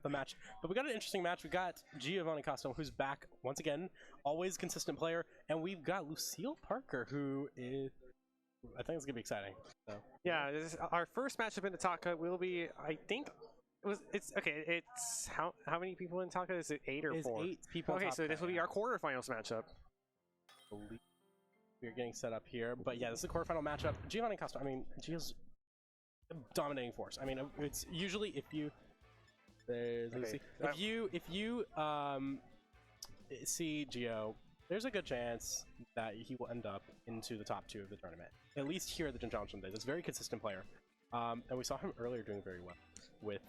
the match. But we got an interesting match. We got Giovanni Costa, who's back once again, always consistent player, and we've got Lucille Parker, who is, I think it's gonna be exciting. So yeah, this is our first matchup in the Taka will be, I think. It's okay. It's how many people in Taka? Is it 8 or 4? 8 people. Okay, so this will be our quarterfinals matchup. We're getting set up here, but yeah, this is a quarterfinal matchup. Giovanni Costa. I mean, Gio's a dominating force. I mean, it's usually if you if you see Gio, there's a good chance that he will end up into the top 2 of the tournament. At least here at the Gen Challenge days. It's a very consistent player, and we saw him earlier doing very well with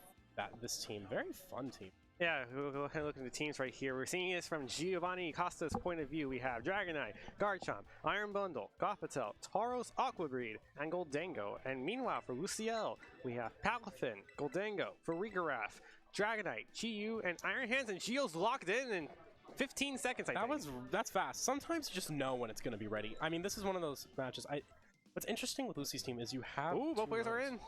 this team. Very fun team. Yeah, we'll go ahead and look at the teams right here. We're seeing this from Giovanni Costa's point of view. We have Dragonite, Garchomp, Iron Bundle, Gothitelle, Tauros, Aqua Breed, and Goldango. And meanwhile, for Luciel, we have Palafin, Goldango, Farigiraf, Dragonite, Chi-Yu, and Iron Hands, and Gio's locked in 15 seconds, I think. That's fast. Sometimes you just know when it's going to be ready. I mean, this is one of those matches. What's interesting with Lucy's team is you have... Ooh, both players are in.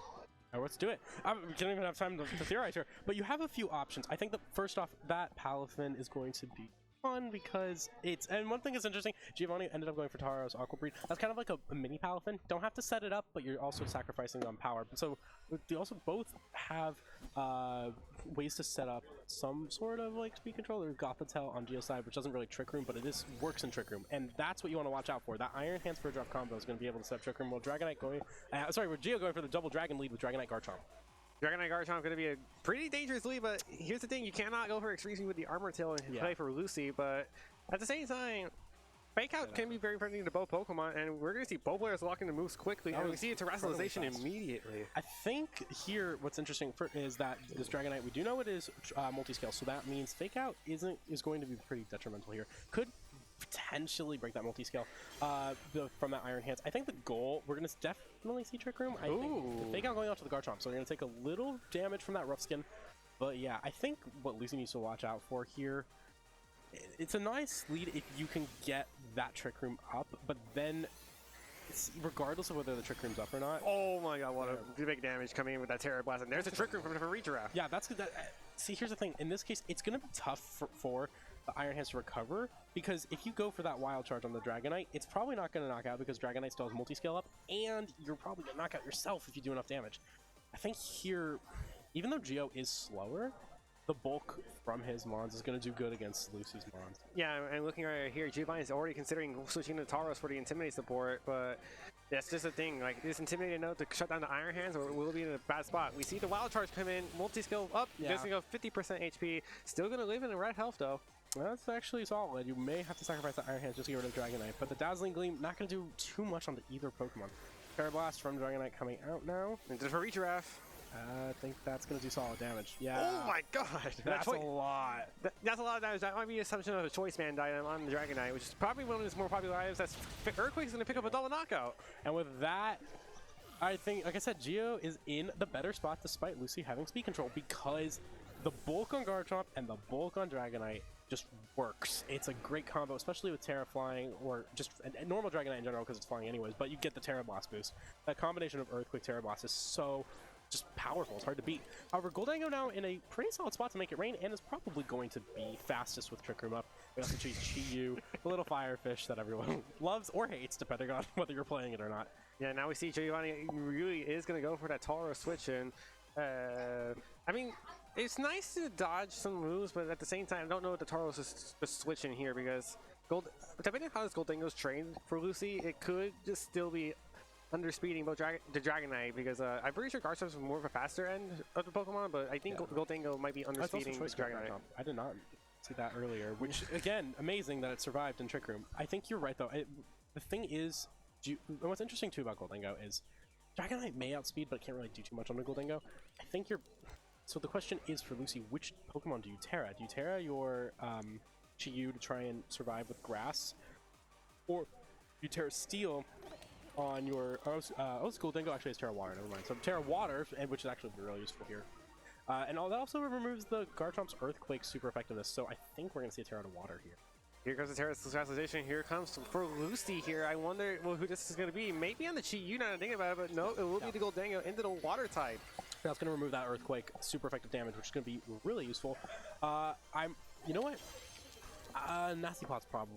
Right, let's do it. We don't even have time to theorize here, but you have a few options. I think that first off, that Palafin is going to be fun because and one thing is interesting, Giovanni ended up going for Tauros Aqua Breed. That's kind of like a mini Palafin. Don't have to set it up, but you're also sacrificing on power. So they also both have ways to set up some sort of like speed control. There's Gothitelle on Gio's side, which doesn't really Trick Room, but it works in Trick Room, and that's what you want to watch out for. That Iron Hands for a drop combo is going to be able to set up Trick Room. While Dragonite going, with Gio going for the double Dragon lead with Dragonite Garchomp. Dragonite Garchomp going to be a pretty dangerous lead, but here's the thing, you cannot go for Extreme Speed with the Armor Tail and play for Lucy, but at the same time, Fake Out can be very friendly to both Pokemon, and we're going to see both players locking the moves quickly, and we see a Terrestrialization immediately. I think here what's interesting is that this Dragonite, we do know it is multi-scale, so that means Fake Out is going to be pretty detrimental here. Could potentially break that multi-scale from that Iron Hands. I think the goal, we're going to definitely see Trick Room. I think the Fake Out going out to the Garchomp, so we're going to take a little damage from that Rough Skin. But yeah, I think what Lucy needs to watch out for here, it's a nice lead if you can get that Trick Room up, but then regardless of whether the Trick Room's up or not. Oh my god, what a big damage coming in with that Terra Blast. And there's a Trick Room from Farigiraf. Yeah, that's good. See, here's the thing. In this case, it's going to be tough for the Iron Hands to recover, because if you go for that Wild Charge on the Dragonite, it's probably not going to knock out because Dragonite still has multi-scale up, and you're probably going to knock out yourself if you do enough damage. I think here, even though Gio is slower, the bulk from his Mons is going to do good against Lucy's Mons. Yeah, and looking right here, Giovanni is already considering switching to Tauros for the Intimidate support, but that's just a thing. Like, this Intimidate enough to shut down the Iron Hands, or we'll be in a bad spot. We see the Wild Charge come in, multi-skill up, just going to go 50% HP. Still going to live in the red health, though. That's actually solid. You may have to sacrifice the Iron Hands just to get rid of Dragonite, but the Dazzling Gleam not going to do too much onto either Pokemon. Terra Blast from Dragonite coming out now. And just for Farigiraf. I think that's going to do solid damage. Yeah. Oh my god! That's a lot. That's a lot of damage. That might be an assumption of a Choice Band item on the Dragonite, which is probably one of his more popular items. That's Earthquake's going to pick up a double knockout. And with that, I think, like I said, Gio is in the better spot despite Lucy having speed control, because the bulk on Garchomp and the bulk on Dragonite just works. It's a great combo, especially with Terra flying, or just a normal Dragonite in general because it's flying anyways, but you get the Terra Blast boost. That combination of Earthquake, Terra Blast is so just powerful. It's hard to beat. However, Goldango now in a pretty solid spot to make it rain, and is probably going to be fastest with Trick Room up. We also choose Chi-Yu, the little firefish that everyone loves or hates, depending on whether you're playing it or not. Yeah, now we see Giovanni really is going to go for that Tauros switch, and I mean, it's nice to dodge some moves, but at the same time, I don't know what the Tauros is switching here, because depending on how this Goldango's trained for Lucy, it could just still be underspeeding both the Dragonite, because I'm pretty sure Garchomp's more of a faster end of the Pokemon, but I think Goldango might be underspeeding the Dragonite. I did not see that earlier, which, again, amazing that it survived in Trick Room. I think you're right, though. The thing is, what's interesting, too, about Goldango is Dragonite may outspeed, but it can't really do too much on the Goldango. I think you're... So the question is, for Lucy, which Pokemon do you Terra? Do you Terra your Chi-Yu to try and survive with Grass? Or you Terra Steel on your... Goldango actually has Terra Water, never mind. So Terra Water, which is actually really useful here. And that also removes the Garchomp's Earthquake super effectiveness, so I think we're going to see a Terra to Water here. Here comes the Terra Specialization. Here comes for Lucy here. I wonder who this is going to be. Maybe on the Chi-Yu, now that I think about it, but no, it will be the Goldango into the Water type. That's going to remove that Earthquake, super effective damage, which is going to be really useful. You know what? Nasty Plot's probably.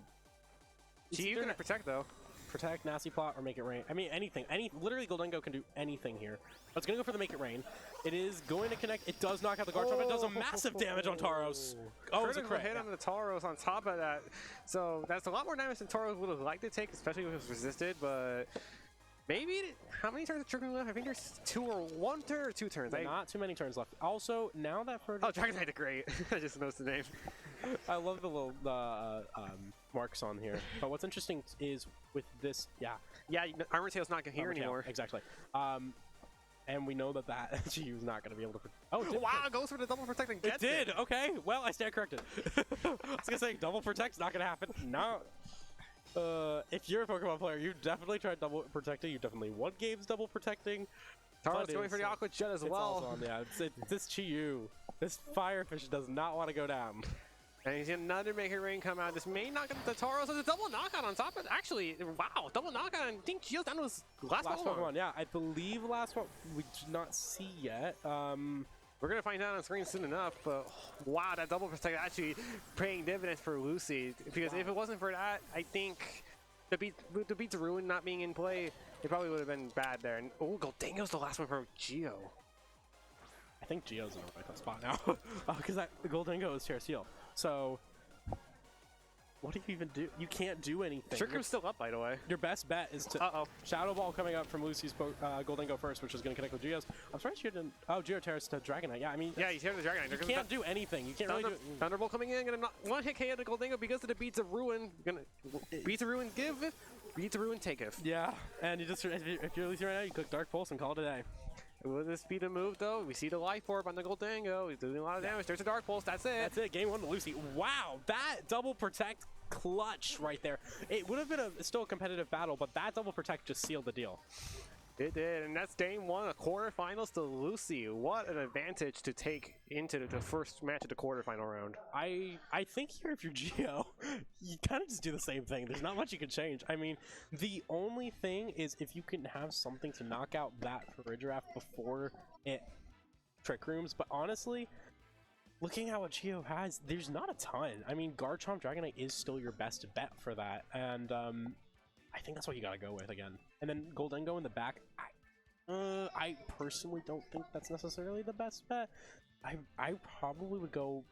You're gonna protect though. Protect, Nasty Plot, or make it rain. I mean, anything. Literally, Goldengo can do anything here. But it's going to go for the make it rain. It is going to connect. It does knock out the Garchomp. It does a massive damage on Tauros. Oh, it's a crit. Hit on the Tauros on top of that. So that's a lot more damage than Tauros would have liked to take, especially if it was resisted. But maybe, how many turns of Trick Room left? I think there's 2 or 1 turn or 2 turns. Not too many turns left. Also, now that for Dragonite did great. I just noticed the name. I love the little marks on here. But what's interesting is with this, yeah, Armor Tail's not here anymore. Exactly. And we know that GU is not going to be able to. Oh, wow! It goes for the double protect and gets it. It did. Okay. Well, I stand corrected. I was gonna say double protect's not going to happen. No. If you're a Pokemon player, you definitely tried double protecting. You definitely won games double protecting. Tauros going for the Aqua Jet as well. It's this GU. This Firefish does not want to go down. And he's another Make It Rain come out. This may knock out the Tauros. There's a double knockout on top of it. Actually, wow, double knockout. I think Gio's down to his last Pokemon. Yeah, I believe last one we did not see yet. We're going to find out on screen soon enough, but wow, that double protect actually paying dividends for Lucy. Because if it wasn't for that, I think the beat to Ruin not being in play, it probably would have been bad there. And oh, Goldango's the last one for Gio. I think Gio's in the right spot now. Because Goldango is Terra Seal. So, what do you even do? You can't do anything. Trick Room's still up, by the way. Your best bet is to Shadow Ball coming up from Lucy's Goldango first, which is going to connect with Gio's. I'm surprised you didn't. Oh, Gio Terrace to Dragonite. Yeah, I mean. Yeah, he's here to Dragonite. You can't do anything. You can't really do. Thunderbolt coming in, gonna one hit KO to Goldango because of the Beats of Ruin. Beats of Ruin give, Beats of Ruin taketh. Yeah, and you just if you're Lucy right now, you click Dark Pulse and call it a day. Will this be the move, though? We see the Life Orb on the Goldango. He's doing a lot of damage. There's a Dark Pulse. That's it. That's it. Game 1 to Lucy. Wow, that double protect clutch right there. It would have been still a competitive battle, but that double protect just sealed the deal. It did, and that's game 1 of quarterfinals to Lucy. What an advantage to take into the first match of the quarterfinal round. I think here, if you're Gio, you kind of just do the same thing. There's not much you can change. I mean, the only thing is if you can have something to knock out that Farigiraf before it Trick Rooms, but honestly, looking at what Gio has, there's not a ton. I mean, Garchomp Dragonite is still your best bet for that, and I think that's what you gotta go with again. And then Goldango in the back, I personally don't think that's necessarily the best bet. I probably would go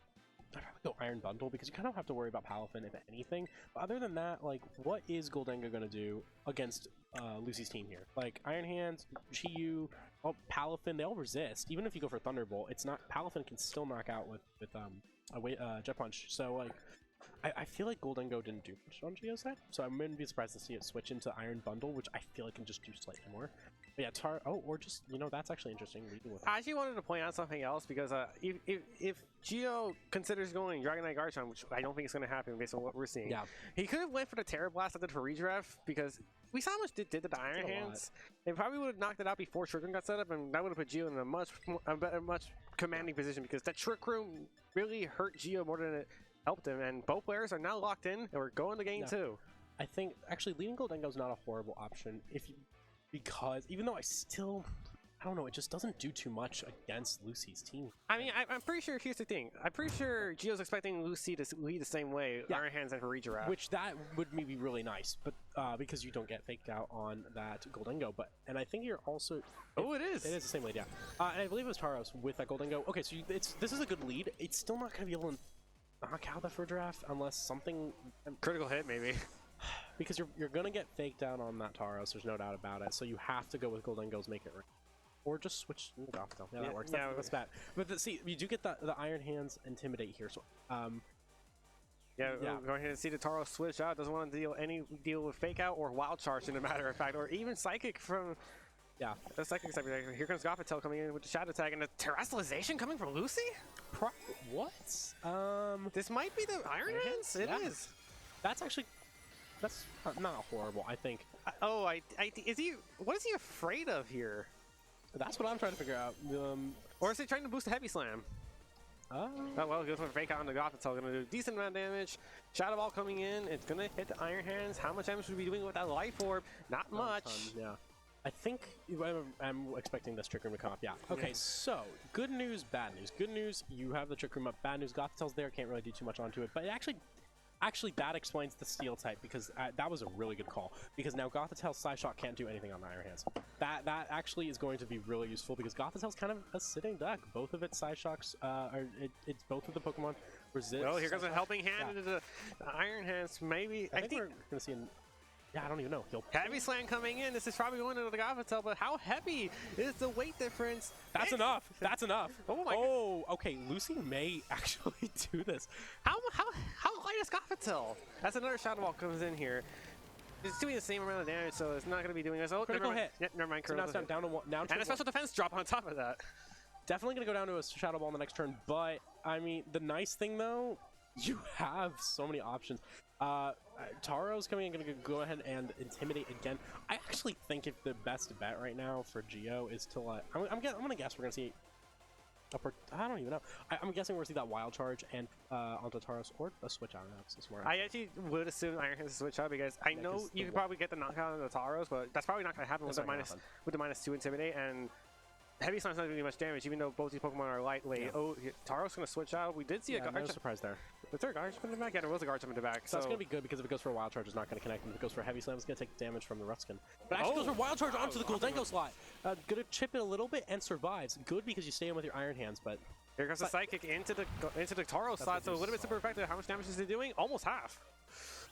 Iron Bundle because you kind of have to worry about Palafin if anything. But other than that, like, what is Goldango gonna do against Lucy's team here? Like Iron Hands, Chi-Yu, Palafin, they all resist. Even if you go for Thunderbolt, it's not Palafin can still knock out with Jet Punch. So like, I feel like Goldango didn't do much on Gio's side, so I wouldn't be surprised to see it switch into Iron Bundle, which I feel like can just do slightly more. But yeah, or just, you know, that's actually interesting. I actually wanted to point out something else, because if Gio considers going Dragonite Garchomp, which I don't think is going to happen based on what we're seeing, he could have went for the Terra Blast after the Farigiraf, because we saw how much it did to the Iron Hands. They probably would have knocked it out before Trick Room got set up, and that would have put Gio in a much commanding position, because that Trick Room really hurt Gio more than it helped him, and both players are now locked in, and we're going to game 2. I think actually leading Goldango is not a horrible option because even though I don't know, it just doesn't do too much against Lucy's team. I mean, I'm pretty sure, here's the thing, I'm pretty sure Gio's expecting Lucy to lead the same way, Iron Hands and Farigiraf. Which that would maybe be really nice, but because you don't get faked out on that Goldango. And I think you're also... Oh, it is! It is the same lead, yeah. And I believe it was Tauros with that Goldango. Okay, so this is a good lead. It's still not going to be able to knock out the Farigiraf unless something... Critical hit, maybe. Because you're going to get faked out on that Tauros, there's no doubt about it. So you have to go with Goldango's Make It Rain. Or just switch off though. Yeah, that works. That's bad. But see, you do get the Iron Hands Intimidate here. So we'll go ahead and see the Tauros switch out. Doesn't want to deal with Fake Out or Wild Charge, in a matter of fact, or even Psychic from... Yeah, the Psychic type. Here comes Gothitelle coming in with the Shadow Tag, and the Terrestrialization coming from Lucy? What? This might be the Iron Hands? It is. That's actually... That's not horrible, I think. What is he afraid of here? That's what I'm trying to figure out. Or is he trying to boost a Heavy Slam? Oh, well, goes for Fake Out on the Gothitelle. Going to do a decent amount of damage. Shadow Ball coming in. It's going to hit the Iron Hands. How much damage should we be doing with that Life Orb? Not much. Yeah. I think I'm expecting this Trick Room to come up. Yeah. Okay, so good news, bad news. Good news, you have the Trick Room up. Bad news, Gothitel's there. Can't really do too much onto it. But it actually that explains the Steel type, because that was a really good call. Because now Gothitel's Side Shot can't do anything on Iron Hands. That actually is going to be really useful, because Gothitel's kind of a sitting duck. Both of its Side Shocks it's both of the Pokemon resist. Well, here goes a helping hand into the Iron Hands. Maybe I think we're gonna see yeah, I don't even know. Heavy Slam coming in. This is probably going into the Gothitelle, but how heavy is the weight difference? That's enough. That's enough. Oh my God. Okay. Lucy may actually do this. How light is Gothitelle? That's another Shadow Ball comes in here. It's doing the same amount of damage, so it's not going to be doing this. Oh, critical hit. Yeah, never mind. So now it's down to one. Now and a special defense drop on top of that. Definitely going to go down to a Shadow Ball in the next turn, but I mean, the nice thing though, you have so many options. Taro's coming in, going to go ahead and Intimidate again. I actually think if the best bet right now for Geo is to let... I'm going to guess we're going to see... I don't even know. I'm guessing we're going to see that Wild Charge and onto Taros, or a Switch out. That's smart. I actually would assume Iron Hands switch out, because I know you could probably get the knockout on the Taros, but that's probably not going to happen with the -2 Intimidate, and Heavy Slam's not doing much damage, even though both these Pokemon are lightweight. Yeah. Oh, Taros going to switch out. We did see a no surprise there. Was there a Guard Jump in the back? Yeah, there was a Guard Jump in the back. So that's going to be good, because if it goes for a Wild Charge, it's not going to connect. And if it goes for a Heavy Slam, it's going to take damage from the Ruskin. But actually goes for Wild Charge onto the Goldengo slot. Going to chip it a little bit and survives. Good, because you stay in with your Iron Hands, but... Here goes the Psychic into the Taro slot, so a little bit super effective. How much damage is it doing? Almost half.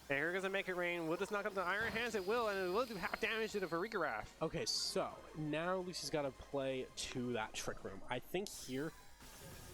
And here goes a Make It Rain. Will this knock up the Iron Hands? It will, and it will do half damage to the Varigarath. Okay, so now Lucy's got to play to that Trick Room. I think here,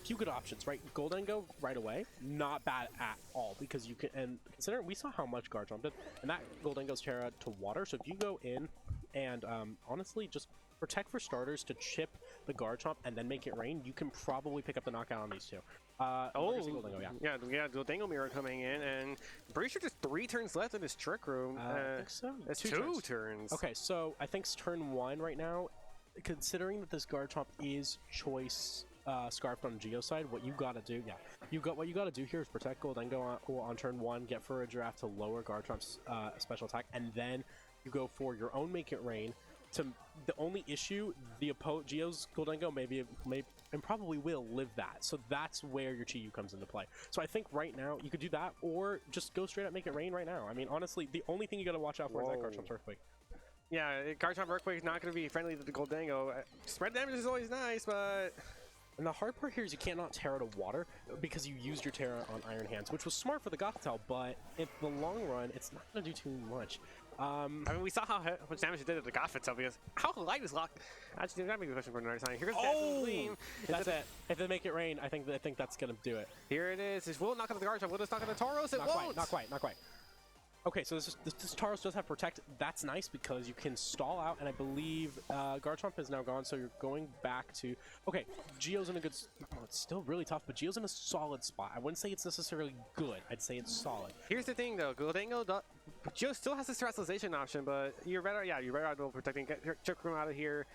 few good options, right? Goldengo right away, not bad at all, because you can, and consider we saw how much Guard Jump did, and that Goldengo's Terra to water, so if you go in and honestly just protect for starters to chip the Guard Chomp and then Make It Rain, you can probably pick up the knockout on these two. Goldengo, yeah, Goldengo Mirror coming in, and I'm pretty sure there's 3 turns left in this Trick Room. I think so. It's 2 turns. Okay, so I think it's turn 1 right now. Considering that this Guard Chomp is choice scarfed on Geo's side, what you gotta do, what you gotta do here is protect Goldengo on turn 1, get for a Giraffe to lower Guard Chomp's special attack, and then you go for your own Make It Rain. The only issue, Geo's Goldengo may and probably will live that, so that's where your Chi-Yu comes into play. So I think right now you could do that, or just go straight up Make It Rain right now. I mean, honestly, the only thing you gotta watch out for is that Guard Chomp's Earthquake. Yeah, Guard Chomp Earthquake is not going to be friendly to the Goldengo. Spread damage is always nice, but... And the hard part here is you can't not Terra to water, because you used your Terra on Iron Hands, which was smart for the Gothitelle, but in the long run, it's not going to do too much. I mean, we saw how much damage it did to the Gothitelle, because how light is Lock? Actually, that'd be a good question for another time. Here's Gleam. That's it. If they Make It Rain, I think that's going to do it. Here it is. This will knock out the Guard Chomp. Will this knock out the Tauros? It won't. Not quite. Okay, so this Tauros does have Protect. That's nice, because you can stall out, and I believe Garchomp is now gone, so you're going back to... Okay, Geo's in a good... it's still really tough, but Geo's in a solid spot. I wouldn't say it's necessarily good. I'd say it's solid. Here's the thing, though. Geo still has the Sterilization option, but you're better out double protecting. Get your Trick Room out of here.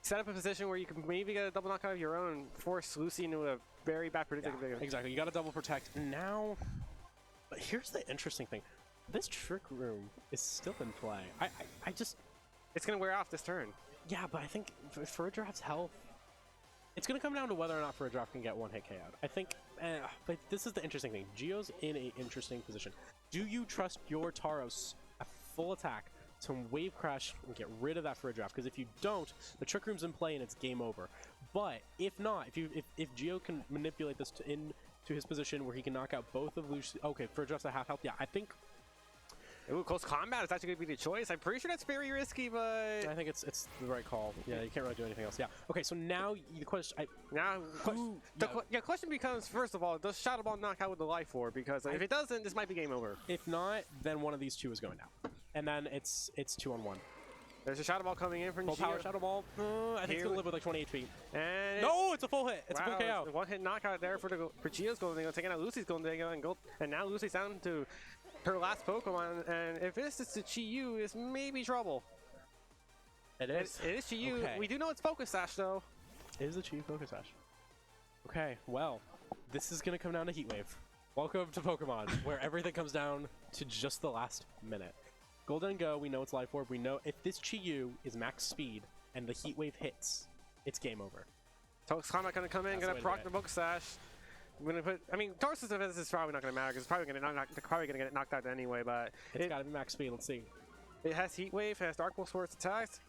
Set up a position where you can maybe get a double knockout of your own, force Lucy into a very bad predicament. Yeah, exactly. You got to double protect. Now... But here's the interesting thing. This Trick Room is still in play. I just... It's going to wear off this turn. Yeah, but I think for a Giraffe's health, it's going to come down to whether or not for a Giraffe can get one hit KO'd. I think, but this is the interesting thing. Geo's in an interesting position. Do you trust your Tauros a full attack to Wave Crash and get rid of that for a Giraffe? Because if you don't, the Trick Room's in play and it's game over. But if not, if Geo can manipulate this into his position where he can knock out both of Lucy... Okay, for a Giraffe's at half health, yeah, I think... Ooh, close combat is actually going to be the choice. I'm pretty sure that's very risky, but... I think it's the right call. Yeah, you can't really do anything else. Yeah. Okay, so now the question... The question becomes, first of all, does Shadow Ball knock out with the Life Orb? Because if it doesn't, this might be game over. If not, then one of these two is going down. And then it's 2-on-1. There's a Shadow Ball coming in from Geo. Full power Shadow Ball. I think it's going to live with like 20 HP. And no, it's a full hit. It's a full KO. One hit knockout there for Geo's Goldengo, taking out Lucy's Goldengo, and now Lucy's down to her last Pokemon, and if this is the Chi-Yu, it's maybe trouble. It is. It is Chi-Yu. Okay. We do know it's Focus Sash, though. It is a Chi-Yu Focus Sash. Okay, well, this is going to come down to Heat Wave. Welcome to Pokemon, where everything comes down to just the last minute. Golden Go, we know it's Life Orb. We know if this Chi-Yu is max speed and the Heat Wave hits, it's game over. Toxicoma gonna come in, That's gonna the way to proc do the it. book sash. I'm gonna put. I mean, Taurus' defense is probably not gonna matter because it's probably gonna get knocked out anyway. But It's got to be max speed. Let's see. it has Heat Wave, it has Dark Wolf Sports attacks.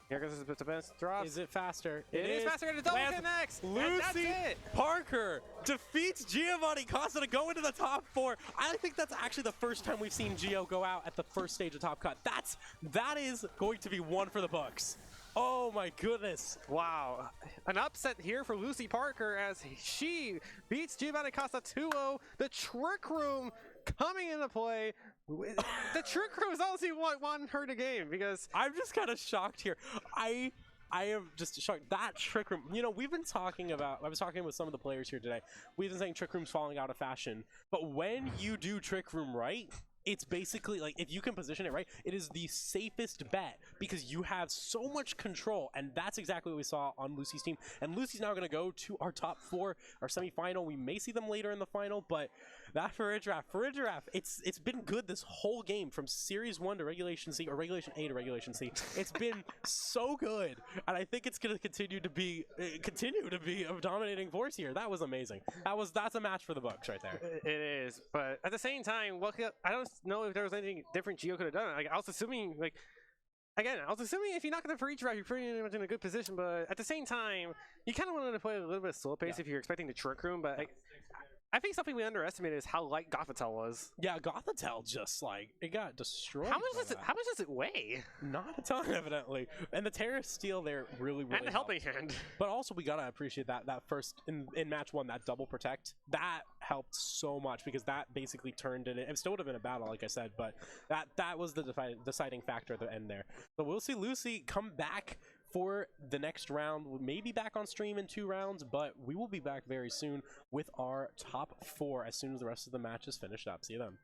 Here goes the defense drops. Is it faster? It is faster. Gonna double Lands- hit next. And that's Lucy it. Parker defeats Giovanni Costa to go into the top 4. I think that's actually the first time we've seen Gio go out at the first stage of Top Cut. That is going to be one for the books. Oh my goodness. Wow. An upset here for Lucy Parker as she beats Giovanni Costa 2-0. The Trick Room coming into play. The Trick Room is honestly what won her the game because I'm just kind of shocked here. I am just shocked. That Trick Room, you know, we've been talking about, I was talking with some of the players here today. We've been saying Trick Room's falling out of fashion. But when you do Trick Room right, it's basically like, if you can position it right, it is the safest bet because you have so much control, and that's exactly what we saw on Lucy's team. And Lucy's now going to go to our top 4, our semifinal. We may see them later in the final, but that Farigiraf, it's been good this whole game from Series 1 to Regulation C, or Regulation A to Regulation C. It's been so good, and I think it's going to continue to be a dominating force here. That was amazing. That's a match for the books right there. it is. But at the same time, I don't know if there was anything different Gio could have done. Like, I was assuming, like, again, I was assuming if you knock it for each round, you're pretty much in a good position. But at the same time, you kind of wanted to play a little bit slow pace if you're expecting the Trick Room. But I think something we underestimated is how light Gothitelle was. Yeah, Gothitelle just, like, it got destroyed. How much does it weigh? Not a ton, evidently. And the Terra Steel there really And the helping helped. hand. But also, we gotta appreciate that first, in match 1, that double protect, that helped so much because that basically turned it. It still would have been a battle, like I said, but that was the deciding factor at the end there. But we'll see Lucy come back for the next round. We may be back on stream in 2 rounds, but we will be back very soon with our top 4 as soon as the rest of the match is finished up. See you then.